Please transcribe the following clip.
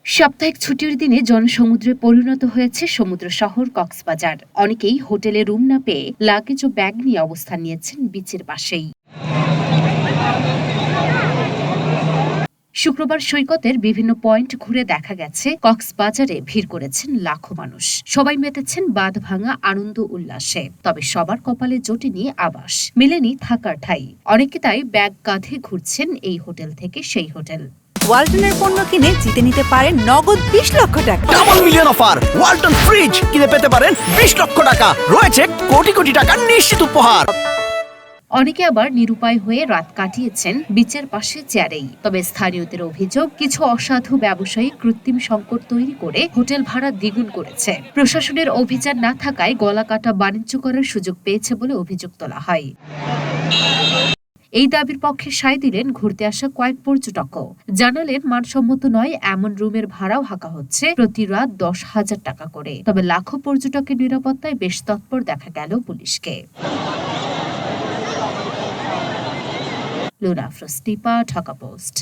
সাপ্তাহিক ছুটির দিনে জনসমুদ্রে পরিণত হয়েছে সমুদ্র শহর কক্সবাজার। অনেকেই হোটেলে রুম না পেয়ে লাগেজ ও ব্যাগ নিয়ে অবস্থান নিয়েছেন বিচের পাশেই। শুক্রবার সৈকতের বিভিন্ন পয়েন্ট ঘুরে দেখা গেছে কক্সবাজারে ভিড় করেছেন লাখো মানুষ। সবাই মেতেছেন বাঁধ ভাঙা আনন্দ উল্লাসে। তবে সবার কপালে জোটেনি আবাস, মেলেনি থাকার ঠাঁই। অনেকে তাই ব্যাগ কাঁধে ঘুরছেন এই হোটেল থেকে সেই হোটেল। ওয়ালটনের পণ্য কিনে জিতে নিতে পারেন নগদ 20 লক্ষ টাকা। Double million offer! Walton fridge কিনে পেতে পারেন 20 লক্ষ টাকা। রয়েছে কোটি কোটি টাকার নিশ্চিত উপহার। অনেকে আবার নিরুপায় হয়ে রাত কাটিয়েছেন বিচের পাশে চেয়ারেই। তবে স্থানীয়দের অভিযোগ, কিছু অসাধু ব্যবসায়ী কৃত্রিম সংকট তৈরি করে হোটেল ভাড়া দ্বিগুণ করেছে। প্রশাসনের অভিযান না থাকায় গলাকাটা বাণিজ্য করার সুযোগ পেয়েছে বলে অভিযোগ তোলা হয়। এই দাবির পক্ষে সায় দিলেন ঘুরতে আসা কয়েক পর্যটকও। জানালেন, মানসম্মত নয় এমন রুমের ভাড়াও হাঁকা হচ্ছে প্রতি রাত 10,000 টাকা করে। তবে লাখো পর্যটকের নিরাপত্তায় বেশ তৎপর দেখা গেল পুলিশকে। Luna Afroz, Dhaka post.